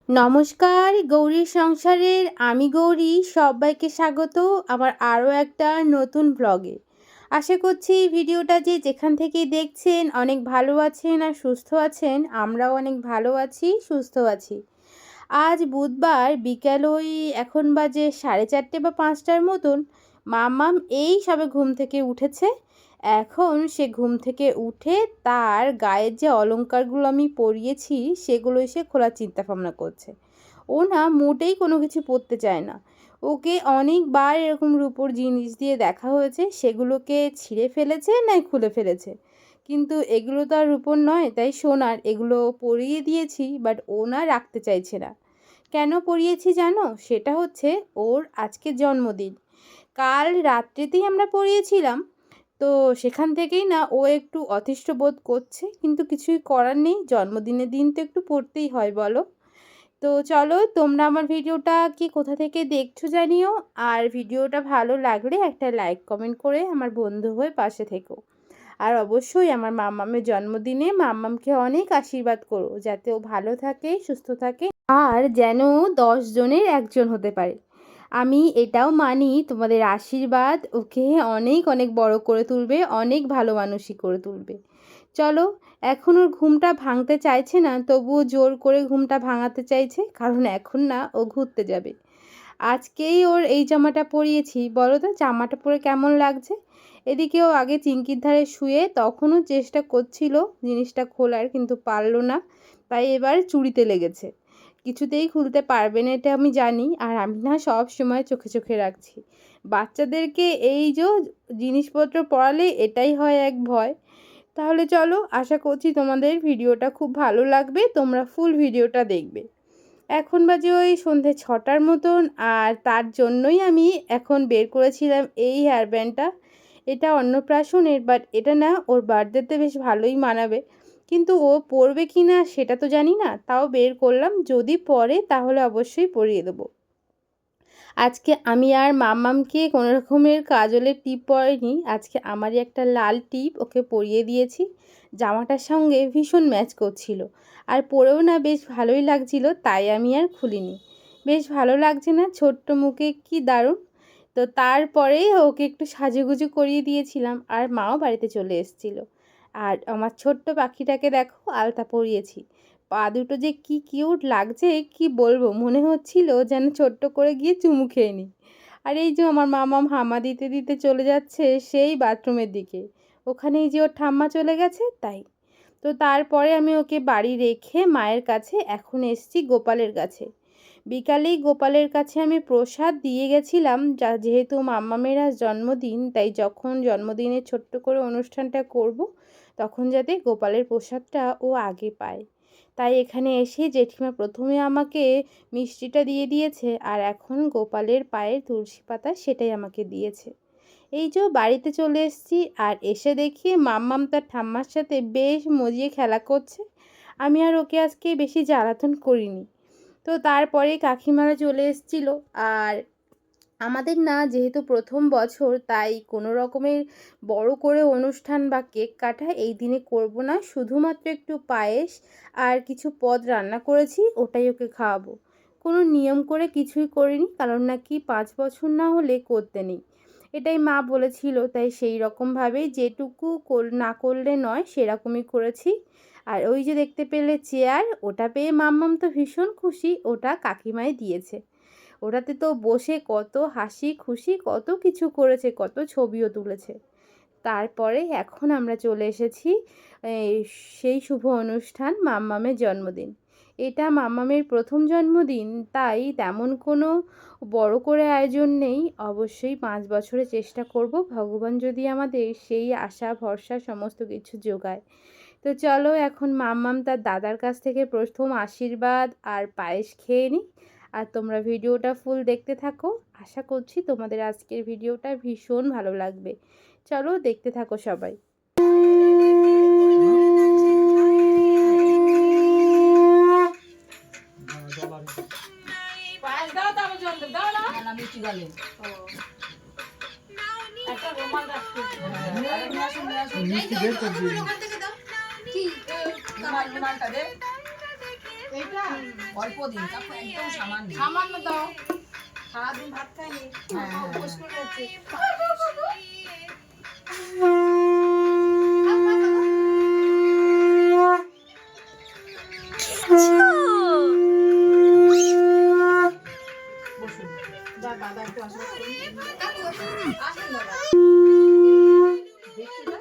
নমস্কার, গৌরীর সংসারের আমি গৌরী, সবাইকে স্বাগত আমার আরও একটা নতুন ব্লগে। আশা করছি ভিডিওটা যেখান থেকেই দেখছেন অনেক ভালো আছেন আর সুস্থ আছেন। আমরাও অনেক ভালো আছি, সুস্থ আছি। আজ বুধবার বিকাল ওই এখন বাজে 4:30 বা 5টার মতন। মাম্মাম এই সবে ঘুম থেকে উঠেছে। এখন সে ঘুম থেকে উঠে তার গায়ের যে অলংকারগুলো আমি পরিয়েছি সেগুলোই সে খোলার চিন্তা ভাবনা করছে। ও না মোটেই কোনো কিছু পরতে চায় না। ওকে অনেকবার এরকম রূপোর জিনিস দিয়ে দেখা হয়েছে, সেগুলোকে ছিঁড়ে ফেলেছে নয় খুলে ফেলেছে, কিন্তু এগুলো তো আর রূপোর নয়, তাই সোনার এগুলো পরিয়ে দিয়েছি। বাট ও না রাখতে চাইছে না। কেন পরিয়েছি জানো? সেটা হচ্ছে ওর আজকে জন্মদিন। কাল রাত্রেতেই আমরা পরিয়েছিলাম। তো সেখান থেকেই না ও একটু অতিষ্ঠ বোধ করছে, কিন্তু কিছুই করার নেই, জন্মদিনের দিন তো একটু পড়তেই হয় বলো। তো চলো, তোমরা আমার ভিডিওটা কি কোথা থেকে দেখছো জানিও। আর ভিডিওটা ভালো লাগলে একটা লাইক কমেন্ট করে আমার বন্ধু হয়ে পাশে থেকো। আর অবশ্যই আমার মাম্মামের জন্মদিনে মাম্মামকে অনেক আশীর্বাদ করো, যাতে ও ভালো থাকে, সুস্থ থাকে, আর যেন 10 জনের একজন হতে পারে। আমি এটাও মানি তোমাদের আশীর্বাদ ওকে অনেক অনেক বড় করে তুলবে, অনেক ভালো মানুষই করে তুলবে। চলো, এখন ওর ঘুমটা ভাঙতে চাইছে না, তবুও জোর করে ঘুমটা ভাঙাতে চাইছে, কারণ এখন না ও ঘুরতে যাবে। আজকেই ওর এই জামাটা পরিয়েছি, বলো তো জামাটা পরে কেমন লাগছে। এদিকে ও আগে চিংকির ধারে শুয়ে তখনও চেষ্টা করছিল জিনিসটা খোলার, কিন্তু পারল না। তাই এবার চুড়িতে লেগেছে। কিছুতেই খুলতে পারবে না এটা আমি জানি, আর আমি না সব সময় চোখে চোখে রাখছি। বাচ্চাদেরকে এই যে জিনিসপত্র পরালে এটাই হয় এক ভয়। তাহলে চলো, আশা করছি তোমাদের ভিডিওটা খুব ভালো লাগবে, তোমরা ফুল ভিডিওটা দেখবে। এখন বাজে ওই সন্ধে 6টার মতন, আর তার জন্যই আমি এখন বের করেছিলাম এই হেয়ার ব্যান্ডটা। এটা অন্নপ্রাশনের, বাট এটা না ওর বার্থডেতে বেশ ভালোই মানাবে, কিন্তু ও পরবে কি না সেটা তো জানি না, তাও বের করলাম, যদি পরে তাহলে অবশ্যই পরিয়ে দেবো। আজকে আমি আর মাম্মামকে কোনো রকমের কাজলের টিপ পরাইনি, আজকে আমারই একটা লাল টিপ ওকে পরিয়ে দিয়েছি। জামাটার সঙ্গে ভীষণ ম্যাচ করছিল, আর পরেও না বেশ ভালোই লাগছিল, তাই আমি আর খুলিনি। বেশ ভালো লাগছে না ছোট্ট মুখে, কি দারুণ। তো তারপরে ওকে একটু সাজুগুজু করিয়ে দিয়েছিলাম, আর মাও বাড়িতে চলে এসেছিল। আর আমার ছোট্ট পাখিটাকে দেখো আলতা পরিয়েছি। পা দুটো যে কি কিউট লাগছে কি বলবো, মনে হচ্ছিল যেন ছোট্ট করে গিয়ে চুমু খেয়ে নিই। আর এই যে আমার মামাম হামা দিতে দিতে চলে যাচ্ছে সেই বাথরুমের দিকে, ওখানেই যে ওর ঠাম্মা চলে গেছে তাই। তো তারপরে আমি ওকে বাড়ি রেখে মায়ের কাছে এখন এসছি গোপালের কাছে। বিকালেই গোপালের কাছে আমি প্রসাদ দিয়ে গেছিলাম, যেহেতু মাম্মামের আজ জন্মদিন, তাই যখন জন্মদিনে ছোট্ট করে অনুষ্ঠানটা করব, তখন যাতে গোপালের প্রসাদটা ও আগে পায়। তাই এখানে এসে জেঠিমা প্রথমে আমাকে মিষ্টিটা দিয়ে দিয়েছে, আর এখন গোপালের পায়ের তুলসী পাতা সেটাই আমাকে দিয়েছে। এই যে বাড়িতে চলে এসেছি, আর এসে দেখি মাম্মাম তার ঠাম্মার সাথে বেশ মজিয়ে খেলা করছে। আমি আর ওকে আজকে বেশি জ্বালাতন করিনি। তো তারপরে কাকিমারা চলে এসেছিল। আর আমাদের না যেহেতু প্রথম বছর, তাই কোনো রকমের বড় করে অনুষ্ঠান বা কেক কাটা এই দিনে করব না, শুধুমাত্র একটু পায়েস আর কিছু পদ রান্না করেছি, ওটাই ওকে খাওয়াবো। কোনো নিয়ম করে কিছুই করিনি, কারণ নাকি 5 বছর না হলে করতে নেই, এটাই মা বলেছিল, তাই সেই রকমভাবেই যেটুকু না করলে নয় সেরকমই করেছি। আর ওই যে দেখতে পেলে চেয়ার, ওটা পেয়ে মাম্মাম তো ভীষণ খুশি, ওটা কাকিমাই দিয়েছে। ওটাতে তো বসে কত হাসি খুশি কত কিছু করেছে, কত ছবিও তুলেছে। তারপরে এখন আমরা চলে এসেছি এই সেই শুভ অনুষ্ঠান মাম্মামের জন্মদিন। এটা মাম্মামের প্রথম জন্মদিন, তাই তেমন কোনো বড় করে আয়োজন নেই। অবশ্যই 5 বছরে চেষ্টা করব, ভগবান যদি আমাদের সেই আশা ভরসা সমস্ত কিছু যোগায়। তো চলো, এখন মাম্মাম তার দাদার কাছ থেকে প্রথম আশীর্বাদ আর পায়েস খেয়ে নিই। আর তোমরা ভিডিওটা ফুল দেখতে থাকো, আশা করছি তোমাদের আজকের ভিডিওটা ভীষণ ভালো লাগবে। চলো দেখতে থাকো সবাই। এইটা অল্প দিন, তারপর একদম সামান্য। সামান্য দাও, সারাদিন ভাত খাইনি, উপোস করে আছে। বসুন, দাদা একটু আসুন, আসুন দাদা। দেখছি না?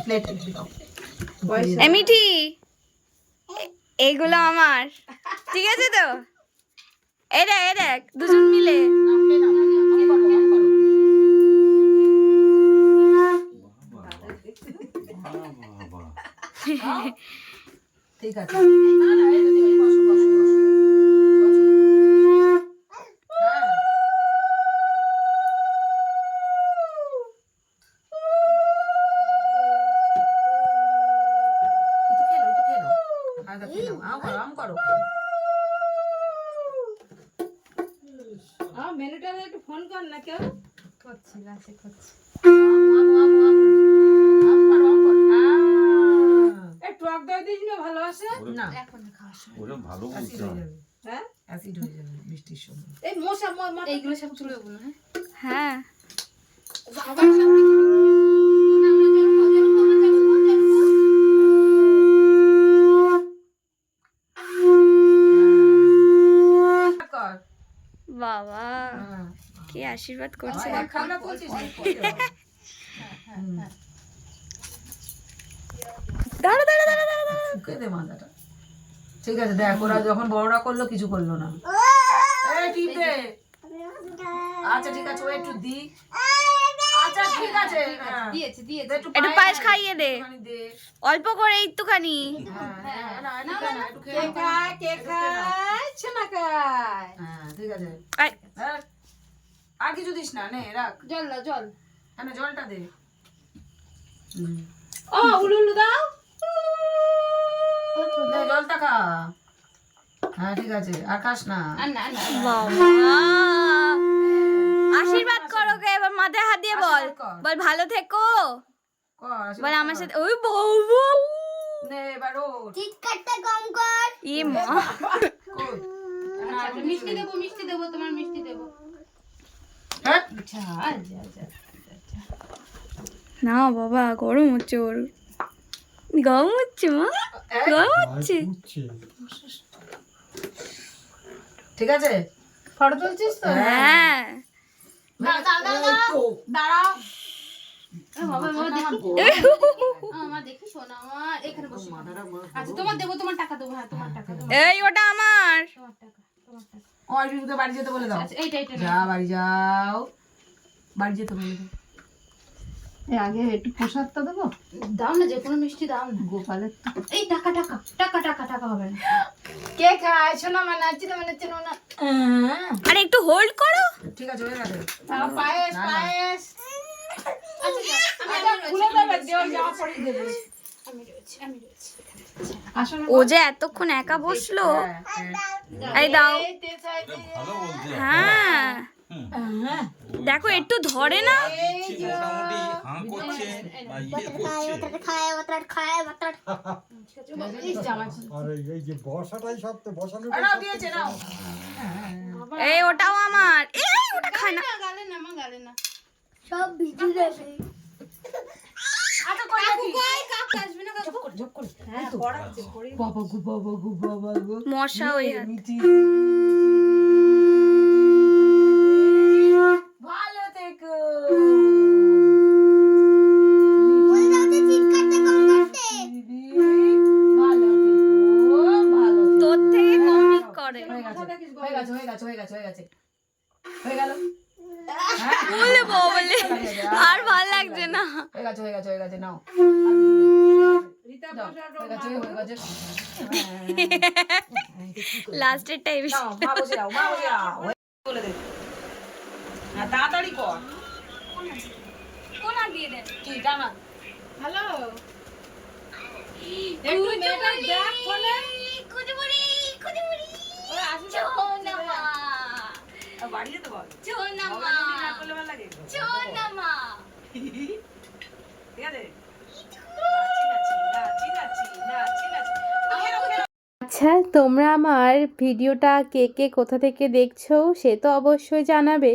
প্লেট দাও। এ মিঠি, এইগুলো আমার, ঠিক আছে তো? এই দেখ দুজন মিলে। ঠিক আছে, না না, এই তো বসো বসো বসো বসো। মেনুটা একটু ফোন কর না কেউ করছি লাসে করছি এই টক দই দিস না ভালোবাসে না এখন খাওয়ার সময় ওরা ভালো অ্যাসিড বলছে হয়ে যাবে, হ্যাঁ অ্যাসিড হয়ে যাবে বৃষ্টির সময়। এই মশা এইগুলো সব তুলে দেবো না হ্যাঁ, কর বাবা কি আশীর্বাদ করছে। খাওয়া করছিস দাঁড়া দাঁড়া দাঁড়া দাঁড়া। ফুকে দে মাথাটা। ঠিক আছে, দেখ ওরা যখন বড়রা করলো কিছু করলো না। এই টিপ দে। আচ্ছা ঠিক আছে, ও একটু দি। আচ্ছা ঠিক আছে, দিয়েছে দিয়েছে একটু একটু পায়েস খাইয়ে দে, একটুখানি দে। অল্প করে একটুখানি। হ্যাঁ, না, একটু খা না, একটু খেয়ে কে নাও। খায় কে খায় ছোনা খায় হ্যাঁ, ঠিক আছে। আয়, হ্যাঁ, আর কিছু দিস না, নে রাখ। জল দাও জল হ্যাঁ, না, জলটা দে। ও উলুলু দাও নে, জলটা খা। হ্যাঁ ঠিক আছে, আর খাস না। আর না না বাবা আশীর্বাদ করো গে, এবার মাথায় হাত দিয়ে বল, আশীর্বাদ কর। বল ভালো থেকো, কর, আশীর্বাদ বল আমার কর। সাথে। ওই বাবা নে এবার ওঠ। ই মা, কই? না, আচ্ছা, মিষ্টি দেবো তোমার মিষ্টি দেবো হ্যাঁ? আচ্ছা যা যা না বাবা গরম হচ্ছে ওর, গরম হচ্ছে মা, গরম হচ্ছে। ঠিক আছে, ফটো তুলছিস তো হ্যাঁ দাঁড়াও বাবা মা দেখি শোনা আমার এখানে বসে আচ্ছা তোমার দেবো তোমার টাকা দেবো হ্যাঁ তোমার টাকা এই ওটা আমার। তোমার টাকা ও আইডিকে বাড়ি যেতে বলে দাও। আচ্ছা এইটা যা বাড়ি যাও, বাড়ি যেতে বলে দাও। আগে একটু প্রসাদটা দেবো দাও না যে কোনো মিষ্টি দাও না গোপালের এই টাকা টাকা টাকা টাকা টাকা হবে না কে খায় শোনা মানে আছে না মানে চেনো না আরে একটু হোল্ড করো। ঠিক আছে, হয়ে গেছে। পায়েস না, না। পায়েস আচ্ছা খুলে দেবে দেও যাওয়া পড়ে দেবে আমি রয়েছি আসো না ও যে এতক্ষণ একা বসলো। হ্যাঁ, হ্যাঁ। এই দাও। ভালো বলছে। হ্যাঁ দেখো একটু ধরে না। দিচ্ছি, মোটামুটি হাঁ করছে বা ইয়ে করছে। আর এই যে বসাটাই সব তো বসানো আর নাও, দিয়েছে নাও। এই ওটাও আমার, এই ওটা খায় না। গালে না মা গালে না আচ্ছা কই রাখি? কাকু আসবে না কাকু ঝপ করে। হ্যাঁ পড়াচ্ছে বাবা গো বাবা গো বাবা গো। মশা ওই হাত। মিটি। ভালো থেকো। দিদি, ভালো থেকো, ভালো থেকো। তোর থেকে কমই করে। হয়ে গেছে, হয়ে গেছে, হয়ে গেছে, হয়ে গেছে, হয়ে গেছে। হয়ে গেল? বলে বলে আর ভাল লাগছে না। হয়ে গেছে, হয়ে গেছে, হয়ে গেছে, নাও। রীতা দাও, হয়ে গেছে, হয়ে গেছে। লাস্টের টাইম নাও, মা বসে যাও, মা বসে যাও। বলে দে। আর তাড়াতাড়ি কর। কোন হাত দিয়ে দেন? কি জানা? হ্যালো একটু মেয়েটা দেখ ফোনে কুজুবুড়ি কুজুবুড়ি ওরা আসলে সোনামা আর বাড়ি যেতে বল। সোনামা বাবা যদি না করলে ভালো লাগে। সোনামা ঠিক আছে? নাচি, নাচি, নাচি, নাচি, নাচি, নাচি। আচ্ছা, তোমরা আমার ভিডিওটা কে কে কোথা থেকে দেখছো সে তো অবশ্যই জানাবে।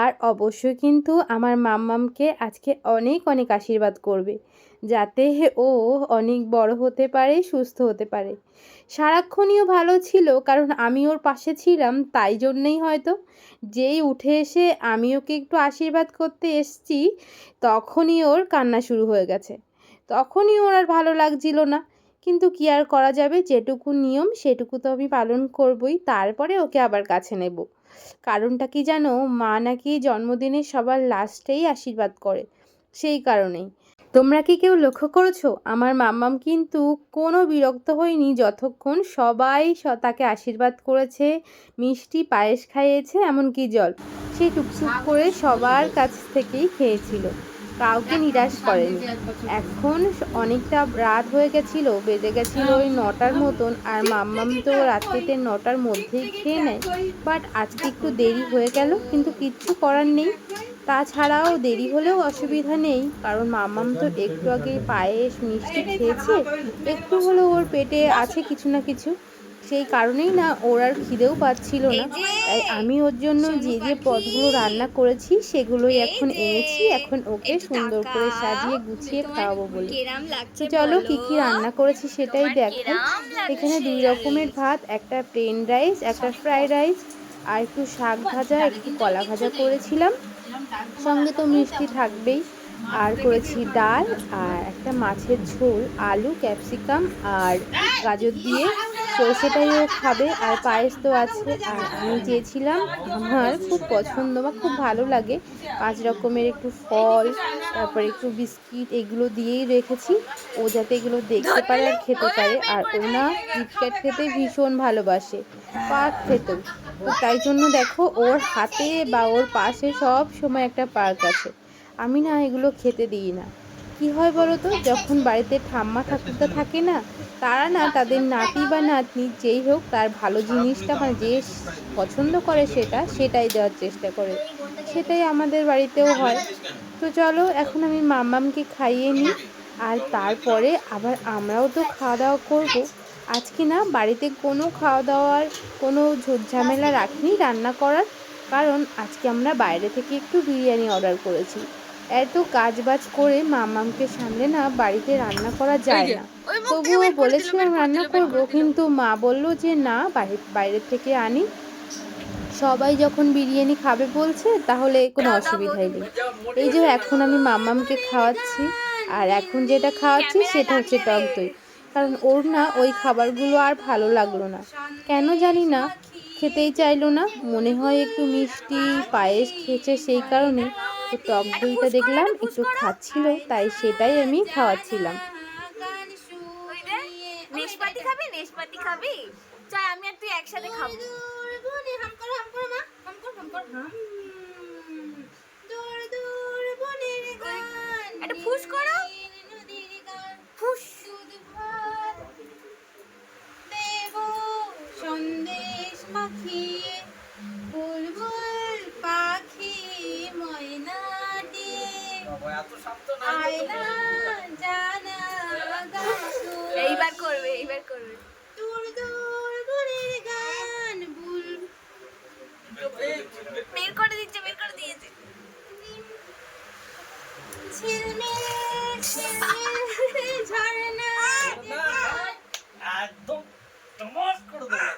আর অবশ্যই কিন্তু আমার মাম্মামকে আজকে অনেক অনেক আশীর্বাদ করবে, যাতে ও অনেক বড় হতে পারে, সুস্থ হতে পারে। সারাক্ষণই ও ভালো ছিল, কারণ আমি ওর পাশে ছিলাম, তাই জন্যেই হয়তো। যেই উঠে এসে আমি ওকে একটু আশীর্বাদ করতে এসছি, তখনই ওর কান্না শুরু হয়ে গেছে। তখনই ওর আর ভালো লাগছিল না। কিন্তু কি আর করা যাবে, যেটুকু নিয়ম সেটুকু তো আমি পালন করবই, তারপরে ওকে আবার কাছে নেব। কারণটা কি জানো, মা নাকি জন্মদিনে সবার লাস্টেই আশীর্বাদ করে, সেই কারণেই। তোমরা কি কেউ লক্ষ্য করেছো, আমার মাম্মাম কিন্তু কোনো বিরক্ত হয়নি যতক্ষণ সবাই তাকে আশীর্বাদ করেছে, মিষ্টি পায়েস খাইয়েছে, এমনকি জল সে টুকটুক করে সবার কাছ থেকেই খেয়েছিল, কাউকে নিরাশ করেনি। এখন অনেকটা রাত হয়ে গেছিলো, বেজে গেছিলো ওই 9টার মতন, আর মাম্মাম তো রাত্রিতে 9টার মধ্যেই খেয়ে নেয়। বাট আজকে একটু দেরি হয়ে গেল, কিন্তু কিচ্ছু করার নেই। তাছাড়াও দেরি হলেও অসুবিধা নেই, কারণ মাম্মাম তো একটু আগে পায়েস মিষ্টি খেয়েছে, একটু হলেও ওর পেটে আছে কিছু না কিছু, সেই কারণেই না ওর আর খিদেও পাচ্ছিল না। তাই আমি ওর জন্য যে যে পদগুলো রান্না করেছি সেগুলোই এখন এনেছি, এখন ওকে সুন্দর করে সাজিয়ে গুছিয়ে খাওয়াবো বলে। কেরাম লাগছে তো চলো কি কি রান্না করেছি সেটাই দেখো। এখানে 2 রকমের ভাত, একটা প্লেন রাইস, একটা ফ্রাইড রাইস, আর একটু শাক ভাজা, একটু কলা ভাজা করেছিলাম, সঙ্গে তো মিষ্টি থাকবেই। আর করেছি ডাল, আর একটা মাছের ঝোল, আলু ক্যাপসিকাম আর গাজর দিয়ে, তো সেটাই ও খাবে। আর পায়েস তো আছে। আর আমি চেয়েছিলাম, আমার খুব পছন্দ বা খুব ভালো লাগে 5 রকমের একটু ফল, তারপরে একটু বিস্কিট, এগুলো দিয়েই রেখেছি ও যাতে এগুলো দেখতে পারে আর খেতে পারে। আর ও না কিটক্যাট খেতে ভীষণ ভালোবাসে, পার্ক খেতেও। তো তাই জন্য দেখো ওর হাতে বা ওর পাশে সব সময় একটা পার্ক আছে। আমি না এগুলো খেতে দিই না। কি হয় বলো তো, যখন বাড়িতে ঠাম্মা ঠাকুরদা থাকে না, তারা না তাদের নাতি বা নাতনি যেই হোক তার ভালো জিনিসটা, মানে যে পছন্দ করে সেটাই দেওয়ার চেষ্টা করে। সেটাই আমাদের বাড়িতেও হয়। তো চলো এখন আমি মাম্মামকে খাইয়ে নিই, আর তারপরে আবার আমরাও তো খাওয়া দাওয়া করবো। আজকে না বাড়িতে কোনো খাওয়া দাওয়ার কোনো ঝামেলা রাখিনি রান্না করার, কারণ আজকে আমরা বাইরে থেকে একটু বিরিয়ানি অর্ডার করেছি। এত কাজবাজ করে মামামকে সামলে না বাড়িতে রান্না করা যায় না। তবুও বলেছিলাম রান্না করব, কিন্তু মা বললো যে না, বাইরে থেকে আনি, সবাই যখন বিরিয়ানি খাবে বলছে তাহলে কোনো অসুবিধাই নেই। এই যে এখন আমি মামামকে খাওয়াচ্ছি, আর এখন যেটা খাওয়াচ্ছি সেটা হচ্ছে টক দই, কারণ ওর না ওই খাবারগুলো আর ভালো লাগলো না, কেন জানি না খেতেই চাইলো না। মনে হয় একটু মিষ্টি পায়েস খেয়েছে সেই কারণে। তো টক দইটা দেখলাম একটু খাচ্ছিল, তাই সেটাই আমি খাওয়াচ্ছিলাম। নেশপাতি খাবি? নেশপাতি খাবি? চল আমি আর তুই একসাথে খাবো। একটা ফুস করো, ফুস। সন্দেশ মাখিয়ে বুলবুল পাখি ময়না দিয়ে আয়না জানা এইবার করবে, এইবার করবে। দূর দূর বনের গান বুল বের করে দিচ্ছে, বের করে দিয়েছে। ঝিলমিল ঝিলমিল ঝর্ণা একদম টমাস করে দেবো।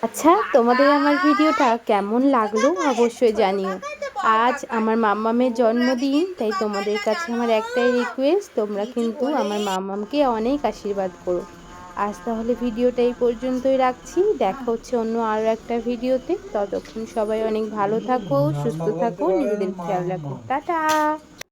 আচ্ছা, তোমাদের আমার ভিডিওটা কেমন লাগলো অবশ্যই জানিও। আজ আমার মাম্মামের জন্মদিন, তাই তোমাদের কাছে আমার একটাই রিকোয়েস্ট, তোমরা কিন্তু আমার মাম্মামকে অনেক আশীর্বাদ করো। আজ তাহলে ভিডিওটা এই পর্যন্তই রাখছি, দেখা হচ্ছে অন্য আরও একটা ভিডিওতে। ততক্ষণ সবাই অনেক ভালো থাকো, সুস্থ থাকো, নিজেদের খেয়াল রাখো। টাটা।